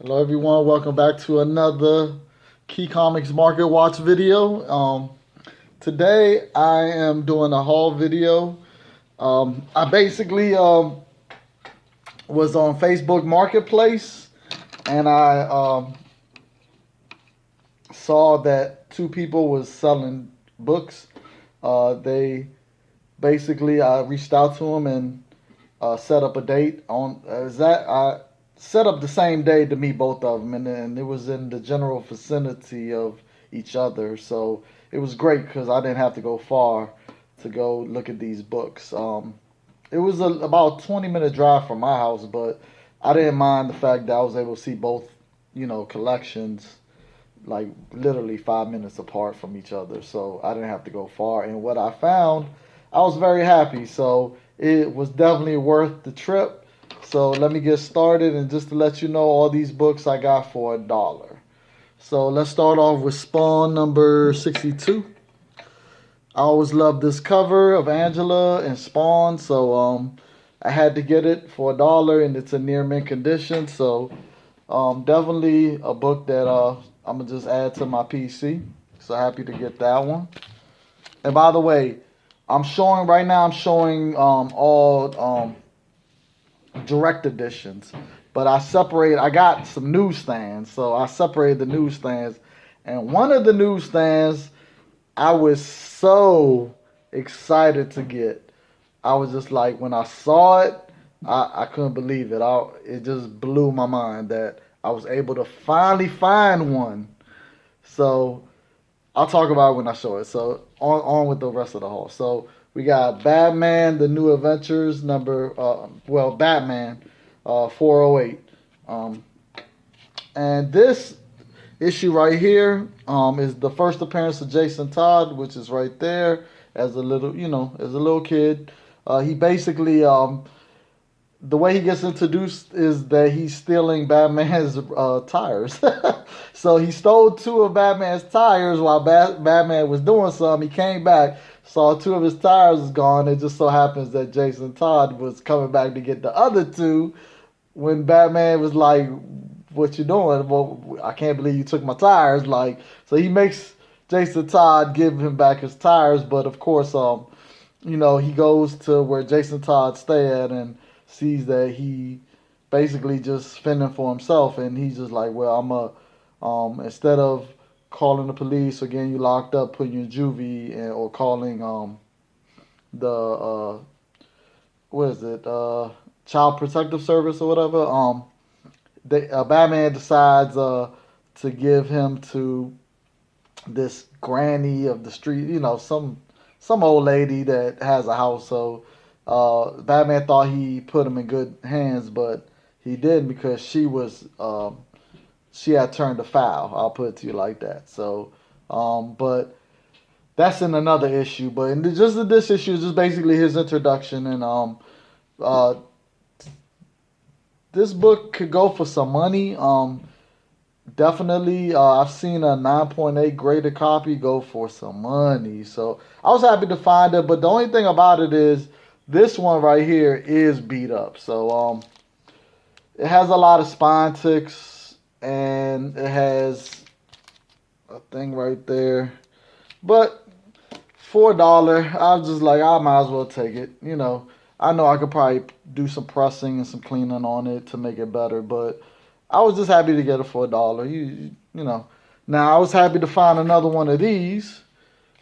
Hello everyone, welcome back to another Key Comics Market Watch video. Today I am doing a haul video. I basically was on Facebook Marketplace and I saw that two people was selling books. They basically, I reached out to them and set up a date on I set up the same day to meet both of them, and it was in the general vicinity of each other, so it was great because I didn't have to go far to go look at these books. It was about a 20-minute drive from my house, but I didn't mind the fact that I was able to see both, collections like literally 5 minutes apart from each other, so I didn't have to go far. And what I found, I was very happy, so it was definitely worth the trip. So let me get started, and just to let you know, all these books I got for $1. So let's start off with Spawn number 62. I always loved this cover of Angela and Spawn, so I had to get it for $1, and it's a near mint condition. So definitely a book that I'm gonna just add to my PC. So happy to get that one. And by the way, I'm showing all direct editions, but I got some newsstands, so I separated the newsstands. And one of the newsstands I was so excited to get. I was just like, when I saw it, I couldn't believe it. It just blew my mind that I was able to finally find one. So I'll talk about it when I show it. So on with the rest of the haul. So we got Batman: The New Adventures Batman 408. And this issue right here is the first appearance of Jason Todd, which is right there as a little kid. He basically the way he gets introduced is that he's stealing Batman's tires. So he stole two of Batman's tires while Batman was doing something. He came back, saw two of his tires was gone. It just so happens that Jason Todd was coming back to get the other two when Batman was like, "What you doing? Well, I can't believe you took my tires." So he makes Jason Todd give him back his tires, but of course, he goes to where Jason Todd stay at and sees that he basically just fending for himself, and he's just like, well, instead of calling the police or getting you locked up, putting you in juvie, or calling the Child Protective Service or whatever, Batman decides to give him to this granny of the street, some old lady that has a house. So Batman thought he put him in good hands, but he didn't, because she had turned a foul. I'll put it to you like that. So, but that's in another issue. But this issue is just basically his introduction, and this book could go for some money. Definitely, I've seen a 9.8 graded copy go for some money. So I was happy to find it, but the only thing about it is this one right here is beat up. So it has a lot of spine ticks, and it has a thing right there. But for $1, I was just like, I might as well take it. I know I could probably do some pressing and some cleaning on it to make it better, but I was just happy to get it for $1. Now I was happy to find another one of these.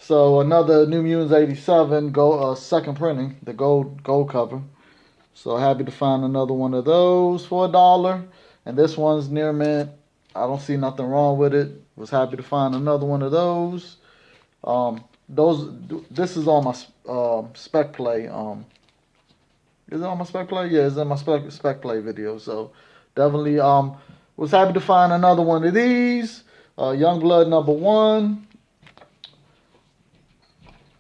So another New Mutants 87 second printing, the gold cover. So happy to find another one of those for $1. And this one's near mint. I don't see nothing wrong with it. Was happy to find another one of those. This is on my Spec Play. Is it on my Spec Play? Yeah, it's in my Spec Play video. So definitely was happy to find another one of these. Youngblood number 1.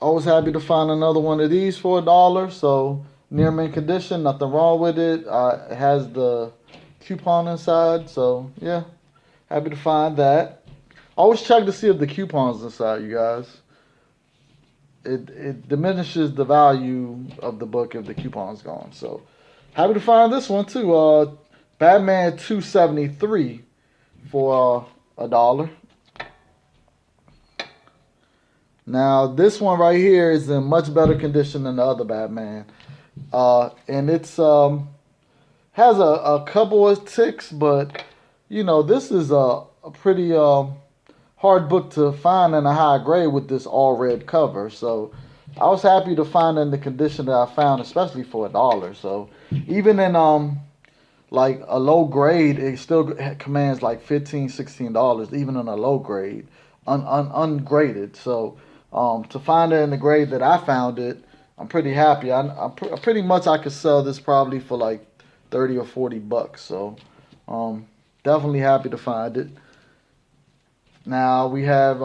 I was happy to find another one of these for $1. So near mint condition, nothing wrong with it. It has the coupon inside. So yeah, happy to find that. Always check to see if the coupon's inside, you guys. It diminishes the value of the book if the coupon's gone. So happy to find this one too. Batman 273. for $1. Now this one right here is in much better condition than the other Batman, and it's has a couple of ticks, but this is a pretty hard book to find in a high grade with this all red cover. So I was happy to find it in the condition that I found, especially for $1. So even in like a low grade, it still commands like $15-16, even in a low grade, ungraded. So to find it in the grade that I found it, I'm pretty happy. Pretty much I could sell this probably for like 30 or 40 bucks. So definitely happy to find it. Now we have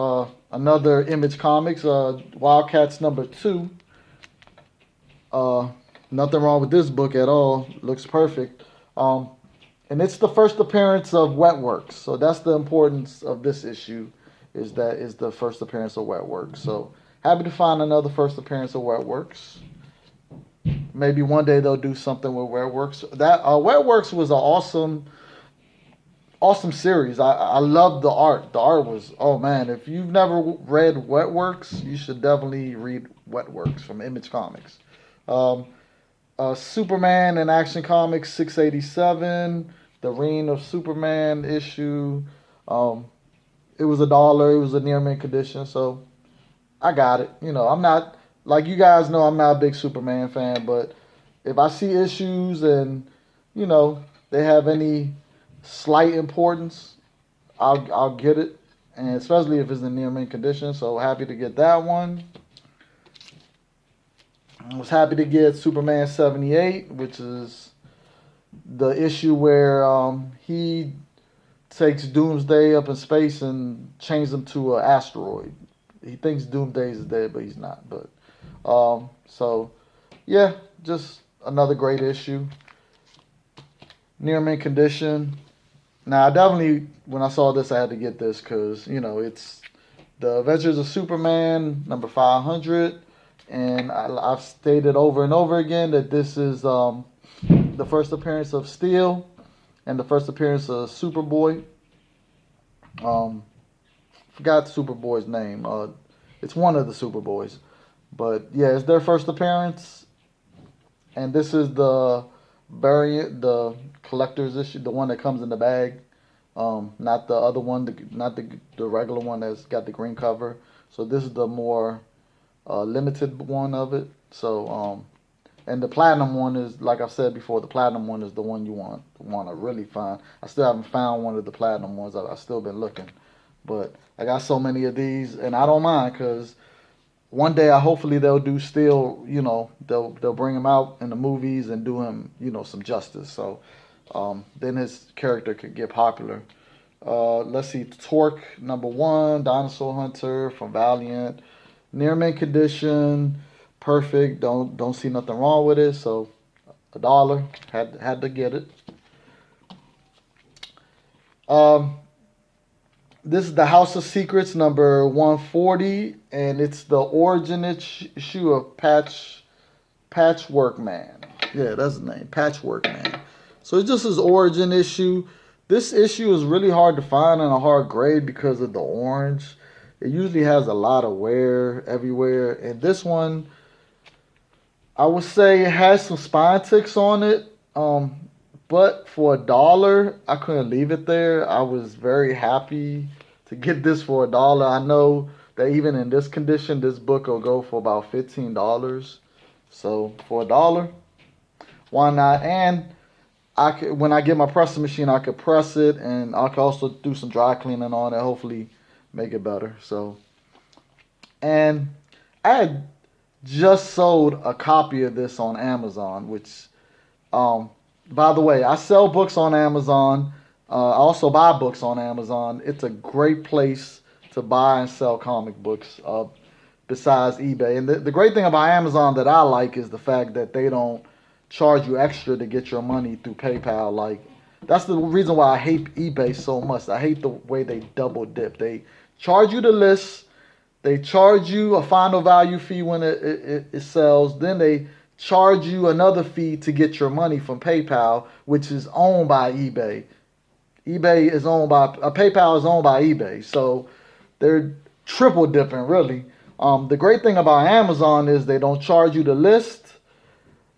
another Image Comics, Wildcats #2. Nothing wrong with this book at all. Looks perfect. And it's the first appearance of Wetworks. So that's the importance of this issue, is that is the first appearance of Wetworks. So happy to find another first appearance of Wetworks. Maybe one day they'll do something with Wetworks. That Wetworks was an awesome series. I loved the art. The art was, oh man, if you've never read Wetworks, you should definitely read Wetworks from Image Comics. Superman and Action Comics 687, the Reign of Superman issue. It was $1. It was a near mint condition, so I got it. I'm not, like you guys know, I'm not a big Superman fan, but if I see issues and they have any slight importance, I'll get it, and especially if it's in near mint condition. So happy to get that one. I was happy to get Superman 78, which is the issue where he takes Doomsday up in space and changes him to an asteroid. He thinks Doomsday is dead, but he's not. But so yeah, just another great issue. Near mint condition. Now I definitely, when I saw this, I had to get this because it's the Adventures of Superman #500. And I've stated over and over again that this is the first appearance of Steel and the first appearance of Superboy. Forgot Superboy's name. It's one of the Superboys. But yeah, it's their first appearance. And this is the collector's issue, the one that comes in the bag. Not the other one, not the regular one that's got the green cover. So this is the more limited one of it. So and the platinum one is, like I've said before, the platinum one is the one you want to really find. I still haven't found one of the platinum ones. I've still been looking, but I got so many of these, and I don't mind because one day hopefully they'll do Steel. They'll bring him out in the movies and do him some justice. So then his character could get popular. Let's see, Torque #1, Dinosaur Hunter from Valiant. Near mint condition, perfect. Don't see nothing wrong with it. So $1, had to get it. This is the House of Secrets #140, and it's the origin issue of Patchwork Man. Yeah, that's his name, Patchwork Man. So it's just his origin issue. This issue is really hard to find in a hard grade because of the orange. It usually has a lot of wear everywhere. And this one, I would say it has some spine ticks on it. But for $1, I couldn't leave it there. I was very happy to get this for $1. I know that even in this condition, this book will go for about $15. So for $1, why not? And when I get my pressing machine, I could press it, and I could also do some dry cleaning on it. Hopefully make it better. So, and I had just sold a copy of this on Amazon, which by the way, I sell books on Amazon. I also buy books on Amazon. It's a great place to buy and sell comic books besides eBay. And the great thing about Amazon that I like is the fact that they don't charge you extra to get your money through PayPal. Like, that's the reason why I hate eBay so much. I hate the way they double dip. They charge you the list. They charge you a final value fee when it sells. Then they charge you another fee to get your money from PayPal, which is owned by eBay. eBay is owned by PayPal is owned by eBay, so they're triple dipping really. The great thing about Amazon is they don't charge you to list.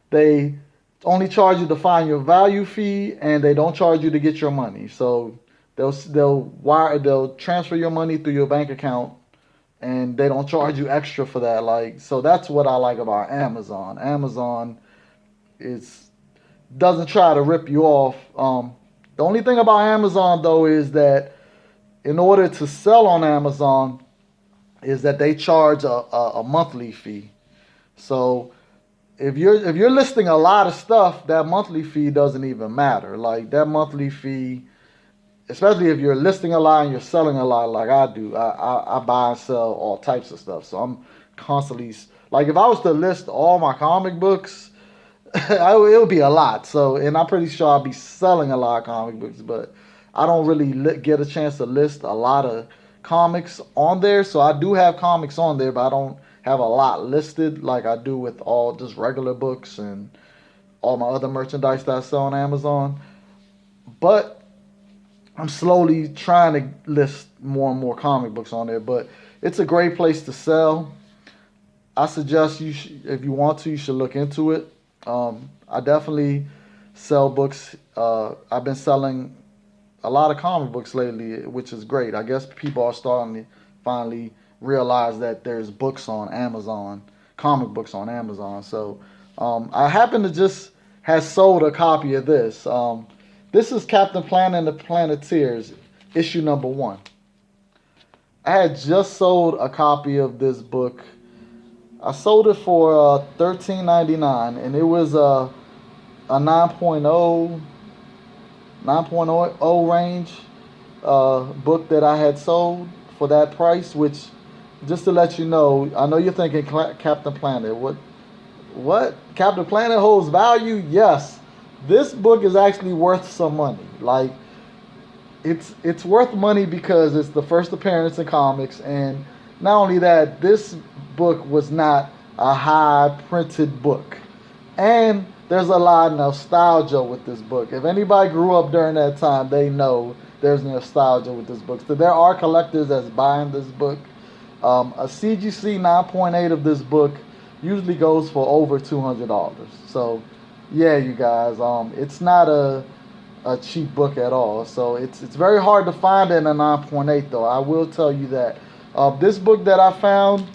They only charge you to find your value fee, and they don't charge you to get your money. So they'll transfer your money through your bank account, and they don't charge you extra for that. Like, so that's what I like about Amazon. Amazon doesn't try to rip you off. The only thing about Amazon though is that in order to sell on Amazon, is that they charge a monthly fee. So if you're listing a lot of stuff, that monthly fee doesn't even matter. Like that monthly fee, especially if you're listing a lot and you're selling a lot, like I do. I buy and sell all types of stuff. So I'm constantly, like, if I was to list all my comic books, it would be a lot. So, and I'm pretty sure I'll be selling a lot of comic books, but I don't really get a chance to list a lot of comics on there. So I do have comics on there, but I don't have a lot listed like I do with all just regular books and all my other merchandise that I sell on Amazon. But I'm slowly trying to list more and more comic books on there. But it's a great place to sell. I suggest if you want to, you should look into it. I definitely sell books. I've been selling a lot of comic books lately, which is great. I guess people are starting to finally realize that there's books on Amazon, comic books on Amazon. So I happen to just have sold a copy of this. This is Captain Planet and the Planeteers, issue number 1. I had just sold a copy of this book. I sold it for $13.99, and it was a 9.0 range book that I had sold for that price. Which, just to let you know, I know you're thinking Captain Planet. What? Captain Planet holds value? Yes. This book is actually worth some money. Like, it's worth money because it's the first appearance in comics, and not only that, this book was not a high printed book, and there's a lot of nostalgia with this book. If anybody grew up during that time, they know there's nostalgia with this book. So there are collectors that's buying this book. A CGC 9.8 of this book usually goes for over $200. So yeah, you guys, it's not a cheap book at all. So it's very hard to find in a 9.8 though. I will tell you that. This book that I found,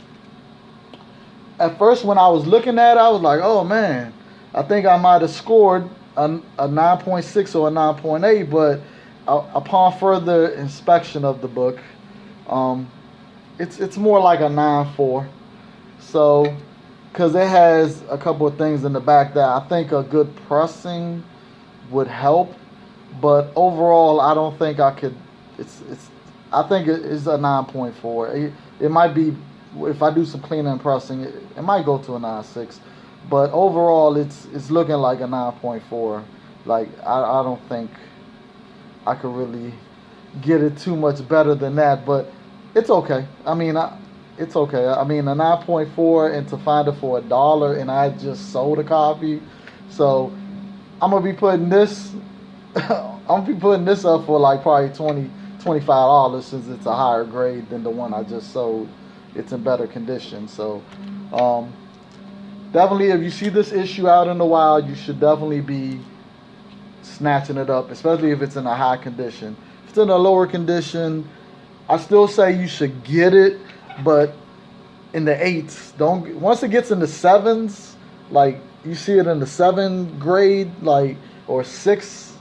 at first when I was looking at it, I was like, oh man, I think I might have scored a 9.6 or a 9.8, but upon further inspection of the book, it's more like a 9.4. So, because it has a couple of things in the back that I think a good pressing would help, but overall, I don't think I could. I think it's a 9.4. It might be, if I do some cleaning and pressing, it might go to a 9.6. But overall, it's looking like a 9.4. Like, I don't think I could really get it too much better than that. But it's okay. I mean, it's okay. I mean, a 9.4, and to find it for $1, and I just sold a copy. So I'm gonna be putting this. I'm gonna be putting this up for like probably $25 since it's a higher grade than the one I just sold. It's in better condition. So definitely, if you see this issue out in the wild, you should definitely be snatching it up, especially if it's in a high condition. If it's in a lower condition, I still say you should get it, but in the 8s. Don't, once it gets in the 7s, like you see it in the 7th grade, like, or 6,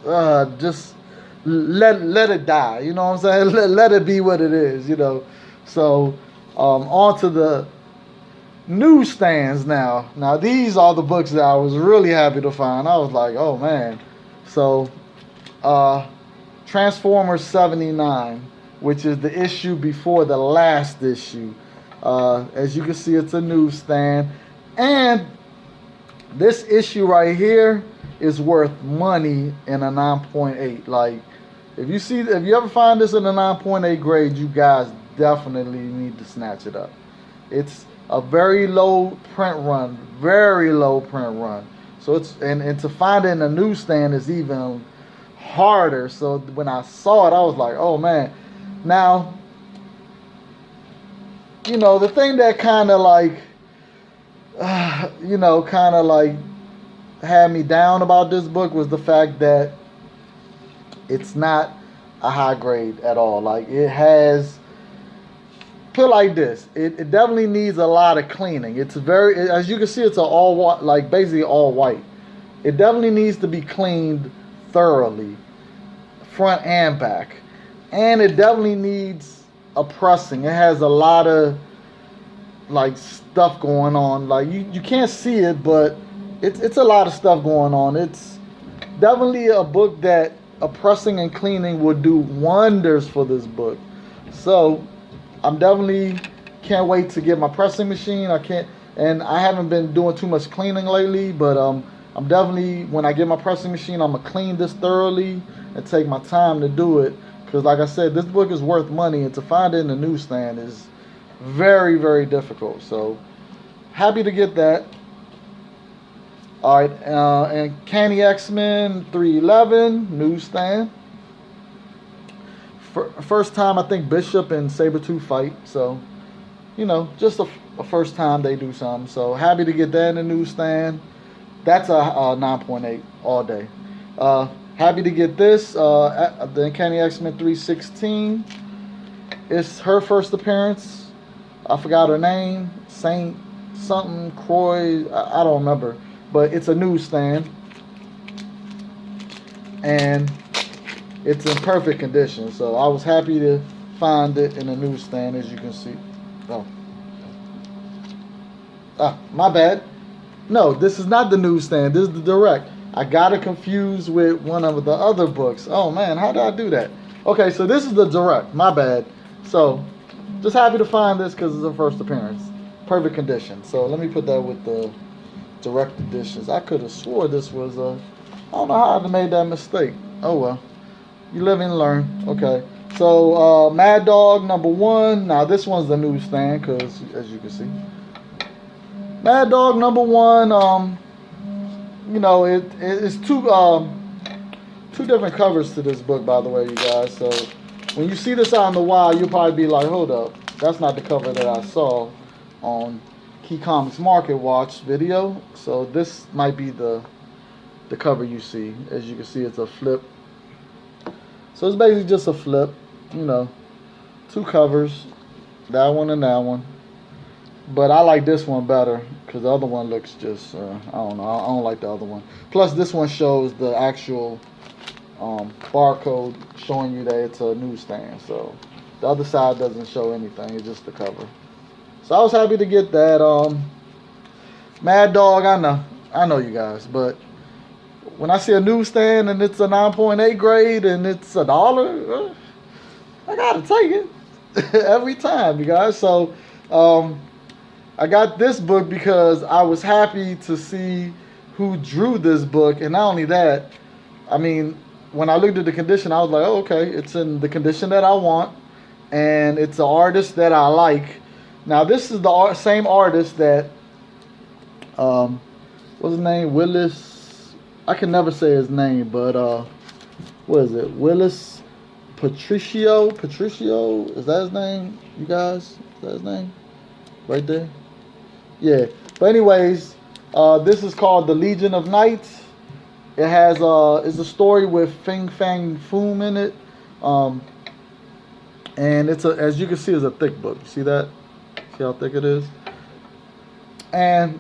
just let it die. You know what I'm saying? Let it be what it is, you know. So on to the newsstands now. Now these are the books that I was really happy to find. I was like, oh man. So Transformers 79, which is the issue before the last issue. As you can see, it's a newsstand, and this issue right here is worth money in a 9.8. Like, if you ever find this in a 9.8 grade, you guys definitely need to snatch it up. It's a very low print run, very low print run. So it's and to find it in a newsstand is even harder. So when I saw it, I was like, oh man. Now, you know, the thing that kind of like, you know, kind of like had me down about this book was the fact that it's not a high grade at all. Like it has, put it like this, it definitely needs a lot of cleaning. It's very, as you can see, it's an all white, like basically all white. It definitely needs to be cleaned thoroughly, front and back, and it definitely needs a pressing. It has a lot of like stuff going on. Like you can't see it, but it's a lot of stuff going on. It's definitely a book that a pressing and cleaning would do wonders for this book. So I'm definitely can't wait to get my pressing machine. And I haven't been doing too much cleaning lately, but I'm definitely, when I get my pressing machine, I'm gonna clean this thoroughly and take my time to do it. Because like I said, this book is worth money, and to find it in the newsstand is very, very difficult. So happy to get that. All right, and Candy X-Men 311 newsstand. First time I think Bishop and Sabretooth fight, so you know, just a first time they do something. So happy to get that in the newsstand. That's a 9.8 all day. Happy to get this. The Candy X-Men 316. It's her first appearance. I forgot her name. Saint something Croy. I don't remember. But it's a newsstand. And it's in perfect condition. So I was happy to find it in a newsstand, as you can see. Oh. My bad. No, this is not the newsstand. This is the direct. I got it confused with one of the other books. Oh man, how did I do that? Okay, so this is the direct. My bad. So, just happy to find this because it's a first appearance. Perfect condition. So let me put that with the direct editions. I could have swore this was a... I don't know how I made that mistake. Oh well. You live and learn. Okay. So, Mad Dog #1. Now this one's the newsstand because, as you can see, Mad Dog #1. You know, it's two different covers to this book, by the way, you guys. So when you see this out in the wild, you'll probably be like, hold up, that's not the cover that I saw on Key Comics Market Watch video. So this might be the cover you see. As you can see, it's a flip. So it's basically just a flip, you know, two covers, that one and that one. But I like this one better because the other one looks just, I don't know, I don't like the other one. Plus this one shows the actual barcode showing you that it's a newsstand. So the other side doesn't show anything, it's just the cover. So I was happy to get that. Mad Dog, I know you guys, but when I see a newsstand and it's a 9.8 grade and it's $1, I gotta take it every time, you guys. So I got this book because I was happy to see who drew this book. And not only that, I mean, when I looked at the condition, I was like, oh, okay, it's in the condition that I want. And it's an artist that I like. Now, this is the same artist that, what's his name? Willis. I can never say his name, but, what is it? Willis Patricio? Patricio? Is that his name, you guys? Is that his name? Right there? Yeah, but anyways, this is called The Legion of Night. It has it's a story with Fing Fang Foom in it, and it's as you can see, it's a thick book. See that? See how thick it is? And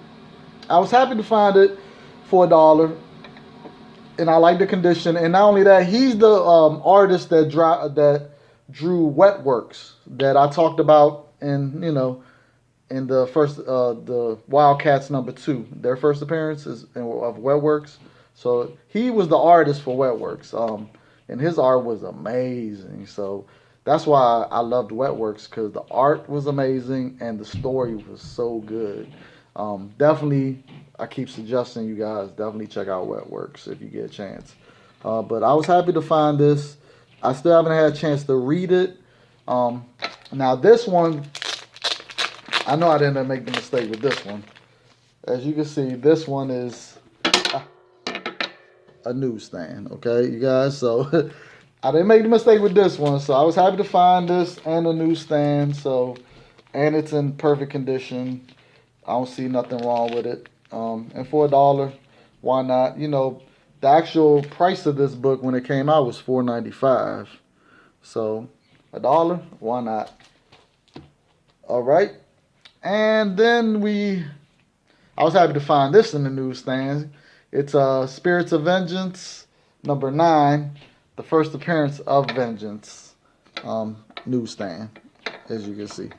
I was happy to find it for $1, and I like the condition. And not only that, he's the artist that drew Wetworks that I talked about in in the first, the Wildcats #2, their first appearance of Wetworks. So he was the artist for Wetworks, and his art was amazing. So that's why I loved Wetworks, because the art was amazing and the story was so good. Definitely, I keep suggesting you guys definitely check out Wetworks if you get a chance. But I was happy to find this. I still haven't had a chance to read it. Now this one, I know I didn't make the mistake with this one. As you can see, this one is a newsstand. Okay, you guys. So I didn't make the mistake with this one. So I was happy to find this and a newsstand. So, and it's in perfect condition. I don't see nothing wrong with it. And for $1, why not? You know, the actual price of this book when it came out was $4.95. So $1, why not? All right. And then I was happy to find this in the newsstand. It's Spirits of Vengeance, number 9, the first appearance of Vengeance, newsstand, as you can see.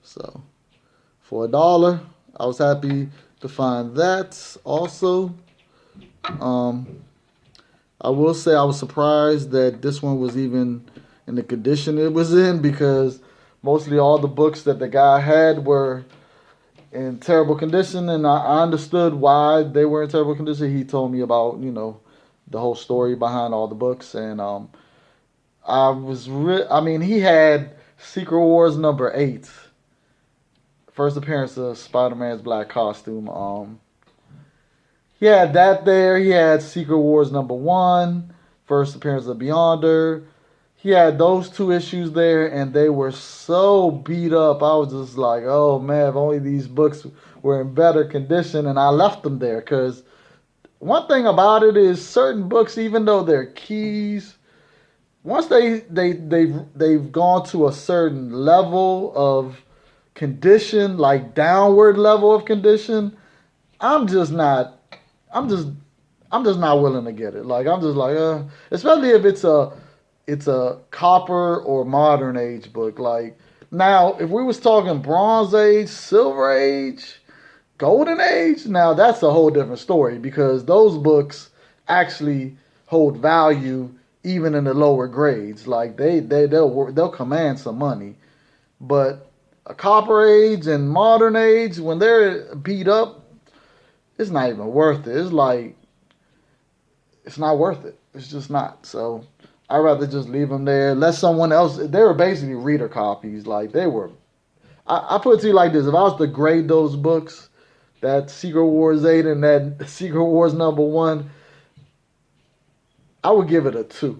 So for $1, I was happy to find that also. I will say I was surprised that this one was even in the condition it was in, because mostly all the books that the guy had were in terrible condition, and I understood why they were in terrible condition. He told me about, you know, the whole story behind all the books, and he had Secret Wars number 8, first appearance of Spider-Man's black costume. He had that there. He had Secret Wars number 1, first appearance of Beyonder. He had those 2 issues there, and they were so beat up. I was just like, oh man, if only these books were in better condition. And I left them there, because one thing about it is certain books, even though they're keys, once they've gone to a certain level of condition, like downward level of condition, I'm just not willing to get it. Like, I'm just like, especially if it's a copper or modern age book. Like, now if we was talking Bronze Age, Silver Age, Golden Age, now that's a whole different story, because those books actually hold value even in the lower grades. Like, they'll command some money. But a Copper Age and Modern Age, when they're beat up, it's not even worth it. It's like, it's not worth it. It's just not. So I'd rather just leave them there. Let someone else. They were basically reader copies. Like, they were. I put it to you like this: if I was to grade those books, that Secret Wars 8 and that Secret Wars number 1, I would give it a 2,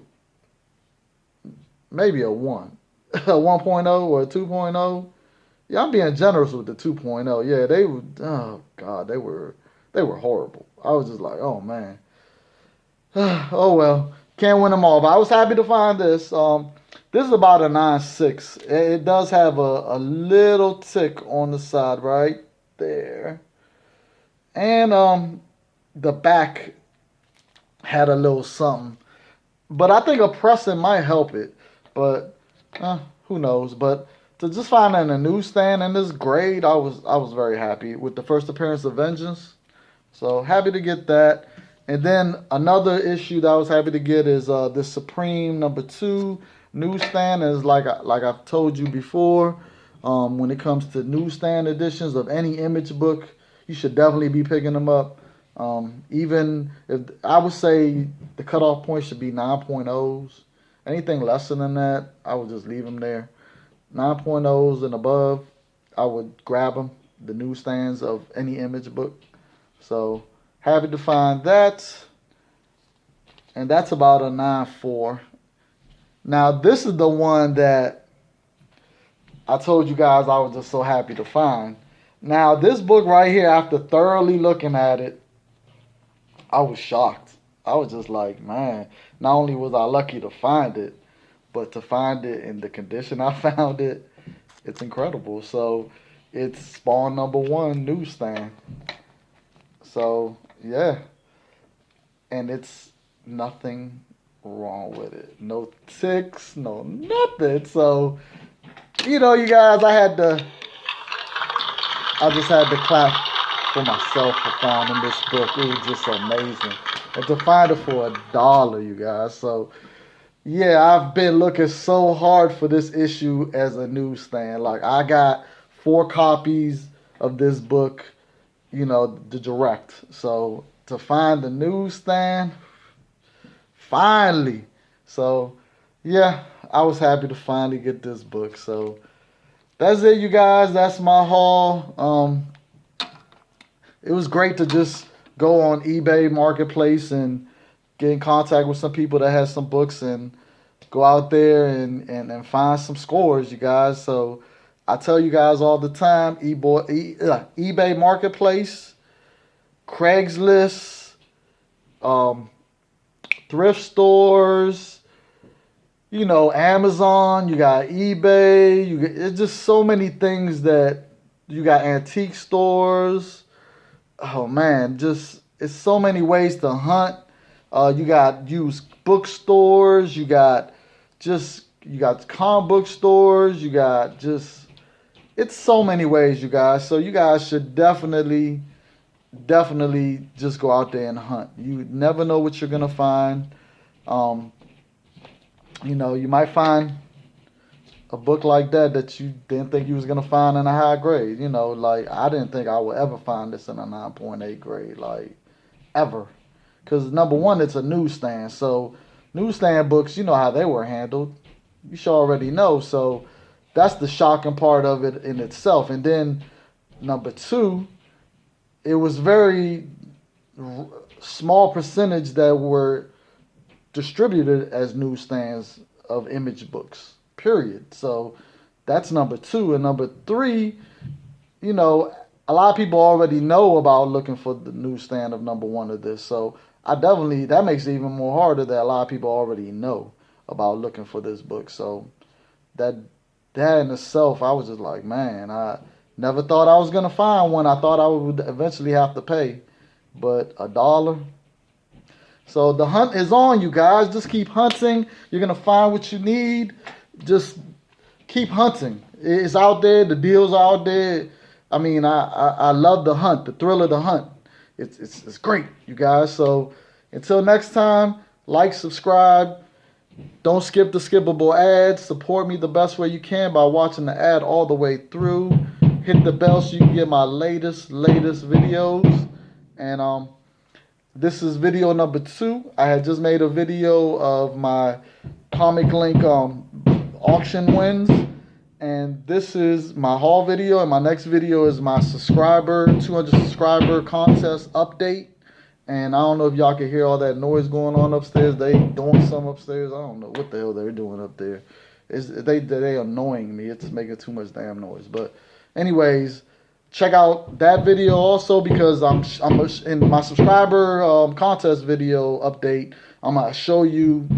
maybe a 1, a 1.0 or a 2.0. Yeah, I'm being generous with the 2.0. Yeah, they were. Oh God, they were horrible. I was just like, oh man. Oh well, can't win them all. But I was happy to find this. This is about a 9.6. It does have a little tick on the side right there, and the back had a little something. But I think a pressing might help it. But who knows? But to just find it in a newsstand in this grade, I was very happy with the first appearance of Vengeance. So happy to get that. And then another issue that I was happy to get is this Supreme number 2 newsstand. Is like I've told you before, when it comes to newsstand editions of any Image book, you should definitely be picking them up. Even if I would say the cutoff point should be 9.0s. Anything lesser than that, I would just leave them there. 9.0s and above, I would grab them, the newsstands of any Image book. So happy to find that. And that's about a 9.4. Now this is the one that I told you guys I was just so happy to find. Now this book right here, after thoroughly looking at it, I was shocked. I was just like, man, not only was I lucky to find it, but to find it in the condition I found it, it's incredible. So it's Spawn number 1 newsstand. So yeah, and it's nothing wrong with it. No ticks, no nothing. So, you know, you guys, I just had to clap for myself for finding this book. It was just amazing. And to find it for $1, you guys. So yeah, I've been looking so hard for this issue as a newsstand. Like, I got 4 copies of this book, you know, the direct. So to find the newsstand, finally. So yeah, I was happy to finally get this book. So that's it, you guys. That's my haul. It was great to just go on eBay Marketplace and get in contact with some people that has some books and go out there and find some scores, you guys. So I tell you guys all the time, eBay Marketplace, Craigslist, thrift stores, you know, Amazon, you got eBay, it's just so many things that you got, antique stores. Oh man, just it's so many ways to hunt. You got used bookstores, you got comic book stores, you got just it's so many ways, you guys. So you guys should definitely just go out there and hunt. You never know what you're gonna find. You know, you might find a book like that you didn't think you was gonna find in a high grade. You know, like I didn't think I would ever find this in a 9.8 grade, like ever. Because number one, it's a newsstand. So newsstand books, you know how they were handled. You should already know. So that's the shocking part of it in itself. And then number two, it was very small percentage that were distributed as newsstands of image books, period. So that's number two. And number three, you know, a lot of people already know about looking for the newsstand of number one of this. So that makes it even more harder that a lot of people already know about looking for this book. So that in itself, I was just like, man, I never thought I was going to find one. I thought I would eventually have to pay, but $1. So the hunt is on, you guys. Just keep hunting. You're going to find what you need. Just keep hunting. It's out there. The deals are out there. I mean, I love the hunt, the thrill of the hunt. It's great, you guys. So until next time, like, subscribe. Don't skip the skippable ads. Support me the best way you can by watching the ad all the way through. Hit the bell so you can get my latest videos. And this is video number 2. I had just made a video of my Comic Link auction wins. And this is my haul video, and my next video is my 200 subscriber contest update. And I don't know if y'all can hear all that noise going on upstairs. They doing some upstairs. I don't know what the hell they're doing up there. They annoying me. It's making too much damn noise. But anyways, check out that video also, because I'm in my subscriber contest video update. I'm gonna show you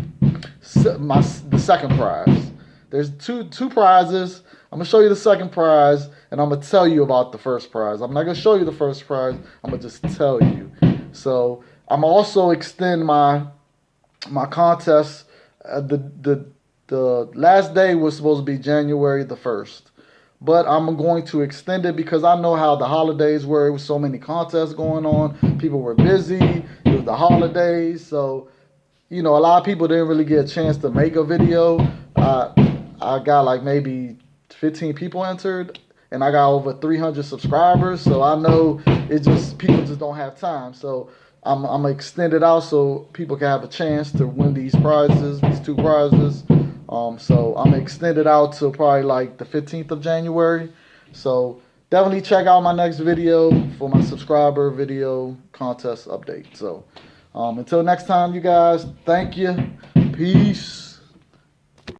the second prize. There's two prizes. I'm going to show you the second prize, and I'm going to tell you about the first prize. I'm not going to show you the first prize. I'm going to just tell you. So I'm also extend my contest. The last day was supposed to be January the 1st. But I'm going to extend it because I know how the holidays were. It was so many contests going on. People were busy. It was the holidays. So, you know, a lot of people didn't really get a chance to make a video. I got like maybe 15 people entered, and I got over 300 subscribers. So I know people just don't have time. So I'm gonna extend it out so people can have a chance to win these prizes, these 2 prizes. So I'm gonna extend it out to probably like the 15th of January. So definitely check out my next video for my subscriber video contest update. So until next time, you guys, thank you. Peace.